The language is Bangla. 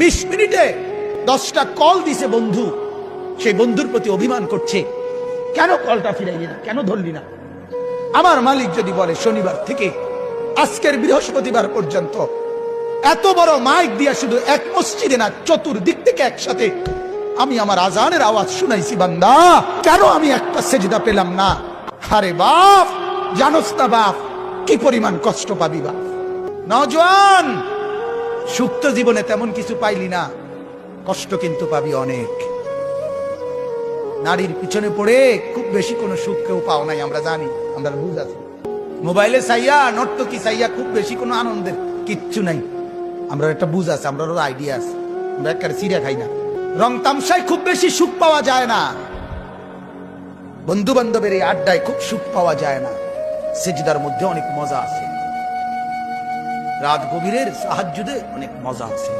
20 মিনিটে 10টা কল দিছে বন্ধু, সেই বন্ধুর প্রতি অভিমান করছে, কেন কলটা ফিরাইলি না, কেন ধরলি না। আমার মালিক যদি বলে শনিবার থেকে আজকের বৃহস্পতিবার পর্যন্ত এত বড় মাইক দিয়া শুধু এক মসজিদে না, চতুর্দিক থেকে একসাথে আমি আমার আজানের আওয়াজ শুনাইছি, বান্দা কেন আমি একটা সেজদা পেলাম না। আরে বাপ, জানোস না বাপ কি পরিমাণ কষ্ট পাবি বাপ। নওজোয়ান, সুপ্ত জীবনে তেমন কিছু পাইলি না, কষ্ট কিন্তু পাবি অনেক। নারীর পিছনে পড়ে খুব বেশি কোনো সুখ কেউ পাও নাই, আমরা জানি, আমরা বুঝ আছি। মোবাইলে চাইয়া, নর্তকী চাইয়া খুব বেশি কোনো আনন্দের কিচ্ছু নাই, আমরা একটা বুঝ আছে, আমরা আইডিয়া আছে। আমরা একেবারে চিড়া খাই না। রং তামসায় খুব বেশি সুখ পাওয়া যায় না, বন্ধু বান্ধবের এই আড্ডায় খুব সুখ পাওয়া যায় না। সেজদার মধ্যে অনেক মজা আছে, রাত গভীরের তাহাজ্জুদে অনেক মজা আছে।